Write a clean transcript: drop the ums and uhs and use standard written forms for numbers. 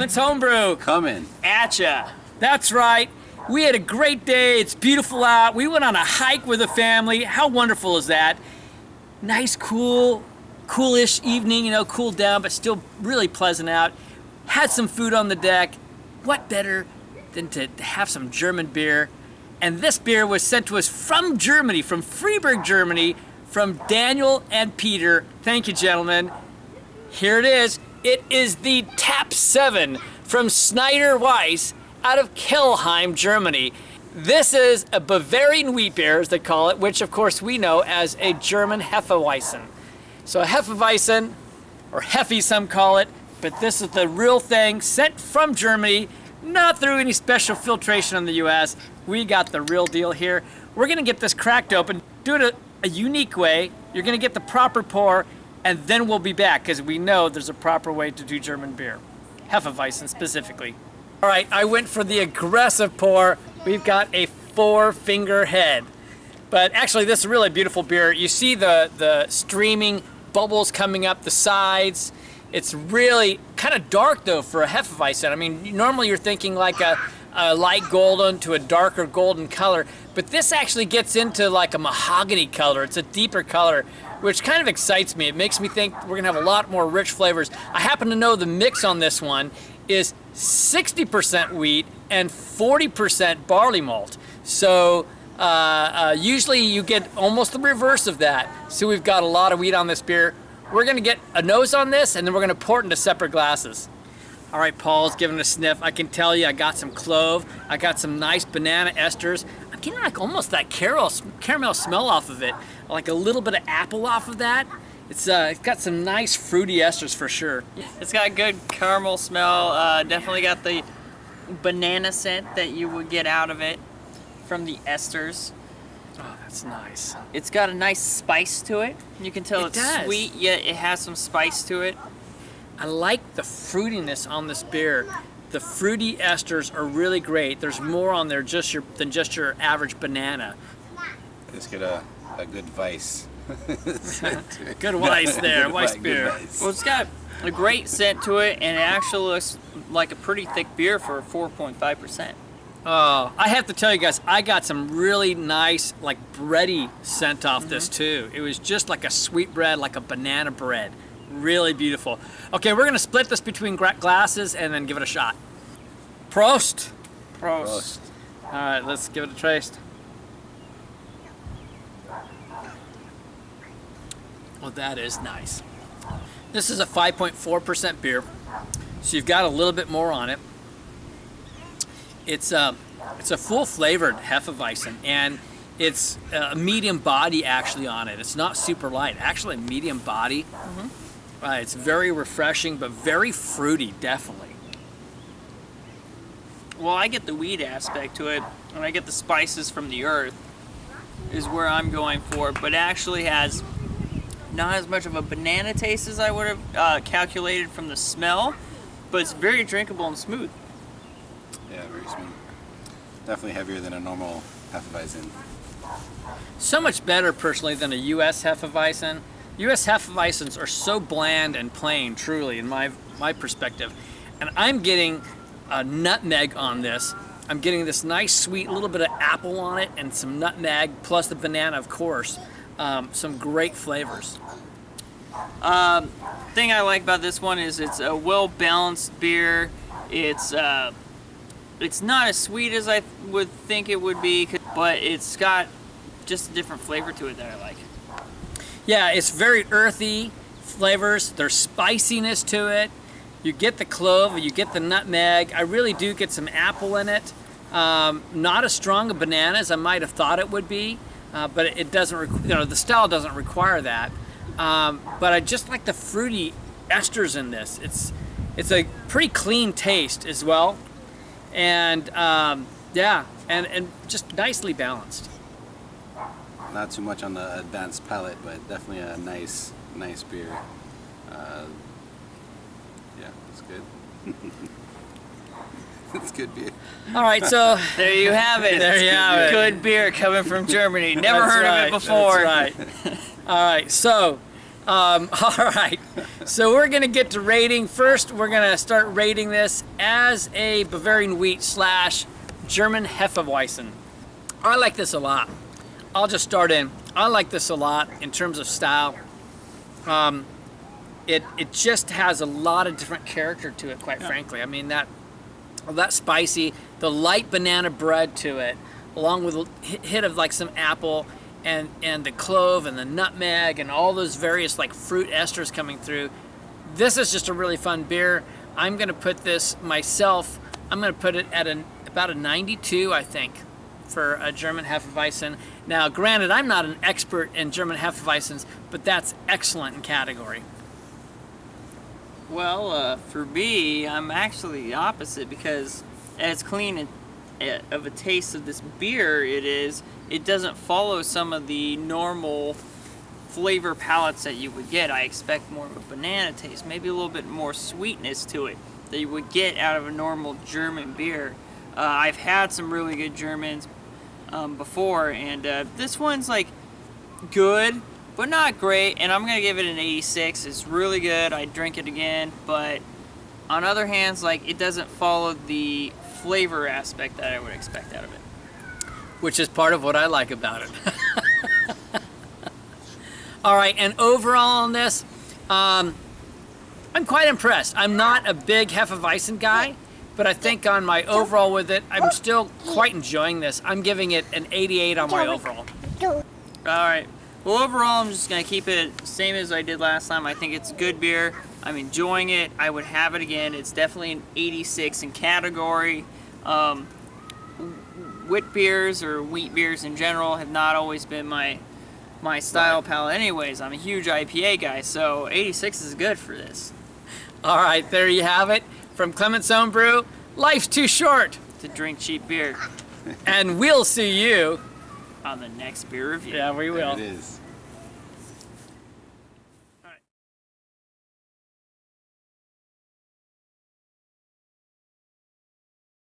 Chapman's Homebrew. Coming at ya. That's right. We had a great day. It's beautiful out. We went on a hike with the family. How wonderful is that? Nice, coolish evening, you know, cooled down, but still really pleasant out. Had some food on the deck. What better than to have some German beer? And this beer was sent to us from Germany, from Freiburg, Germany, from Daniel and Peter. Thank you, gentlemen. Here it is. It is the Tap 7 from Schneider Weisse out of Kelheim, Germany. This is a Bavarian wheat beer, as they call it, which of course we know as a German Hefeweizen. So a Hefeweizen, or Hefe some call it, but this is the real thing, sent from Germany, not through any special filtration in the US. We got the real deal here. We're gonna get this cracked open, do it a unique way. You're gonna get the proper pour, and then we'll be back, because we know there's a proper way to do German beer. Hefeweizen specifically. All right, I went for the aggressive pour. We've got a 4-finger head. But actually, this is really a beautiful beer. You see the streaming bubbles coming up the sides. It's really kind of dark, though, for a Hefeweizen. I mean, normally you're thinking like a light golden to a darker golden color, but this actually gets into like a mahogany color. It's a deeper color, which kind of excites me. It makes me think we're gonna have a lot more rich flavors. I happen to know the mix on this one is 60% wheat and 40% barley malt. So usually you get almost the reverse of that. So we've got a lot of wheat on this beer. We're gonna get a nose on this, and then we're gonna pour it into separate glasses. All right, Paul's giving it a sniff. I can tell you I got some clove. I got some nice banana esters. I'm getting like almost that caramel smell off of it. Like a little bit of apple off of that. It's got some nice fruity esters for sure. It's got good caramel smell. Definitely got the banana scent that you would get out of it from the esters. Oh, that's nice. It's got a nice spice to it. You can tell it's sweet, yet it has some spice to it. I like the fruitiness on this beer. The fruity esters are really great. There's more on there than just your average banana. Let's get a good Weiss. Good Weiss there, Weiss beer. Well, it's got a great scent to it, and it actually looks like a pretty thick beer for 4.5%. Oh, I have to tell you guys, I got some really nice, like bready scent off this too. It was just like a sweet bread, like a banana bread. Really beautiful. Okay, we're gonna split this between glasses and then give it a shot. Prost. Prost. All right, let's give it a taste. Well, that is nice. This is a 5.4% beer, so you've got a little bit more on it. It's a full flavored Hefeweizen, and it's a medium body actually on it. It's not super light, actually a medium body. It's very refreshing, but very fruity, definitely. Well, I get the wheat aspect to it, and I get the spices from the earth, is where I'm going for, but it actually has not as much of a banana taste as I would have calculated from the smell, but it's very drinkable and smooth. Yeah, very smooth. Definitely heavier than a normal Hefeweizen. So much better, personally, than a U.S. Hefeweizen. U.S. Hefeweizens are so bland and plain, truly, in my perspective. And I'm getting a nutmeg on this. I'm getting this nice, sweet little bit of apple on it and some nutmeg, plus the banana, of course. Some great flavors. Thing I like about this one is it's a well-balanced beer. It's not as sweet as I would think it would be, but it's got just a different flavor to it that I like. Yeah, it's very earthy flavors. There's spiciness to it. You get the clove, you get the nutmeg. I really do get some apple in it. Not as strong a banana as I might have thought it would be, but it doesn't. The style doesn't require that. But I just like the fruity esters in this. It's a pretty clean taste as well, and yeah, and just nicely balanced. Not too much on the advanced palate, but definitely a nice beer. Yeah, it's good. It's good beer. All right, so there you have it. There you have it. Good beer coming from Germany. Never heard of it before. That's right. All right, so All right, so we're gonna get to rating. First, we're gonna start rating this as a Bavarian wheat / German Hefeweizen. I like this a lot. I'll just start in. I like this a lot in terms of style. It just has a lot of different character to it, quite frankly. I mean, that spicy, the light banana bread to it, along with a hit of like some apple, and the clove and the nutmeg and all those various like fruit esters coming through. This is just a really fun beer. I'm gonna put this myself, I'm gonna put it at about a 92, I think, for a German Hefeweizen. Now, granted, I'm not an expert in German Hefeweizens, but that's excellent in category. Well, for me, I'm actually the opposite, because as clean of a taste of this beer it doesn't follow some of the normal flavor palettes that you would get. I expect more of a banana taste, maybe a little bit more sweetness to it that you would get out of a normal German beer. I've had some really good Germans before, and this one's like good, but not great, and I'm gonna give it an 86. It's really good. I'd drink it again, but on other hands, like, it doesn't follow the flavor aspect that I would expect out of it. Which is part of what I like about it. All right, and overall on this, I'm quite impressed. I'm not a big Hefeweizen guy, but I think on my overall with it, I'm still quite enjoying this. I'm giving it an 88 on my overall. All right. Well, overall, I'm just gonna keep it same as I did last time. I think it's a good beer. I'm enjoying it. I would have it again. It's definitely an 86 in category. Wit beers or wheat beers in general have not always been my style palette. Anyways, I'm a huge IPA guy, so 86 is good for this. All right, there you have it. From Clement's Own Brew, life's too short To drink cheap beer and we'll see you. on the next beer review. Yeah, we will. There it is.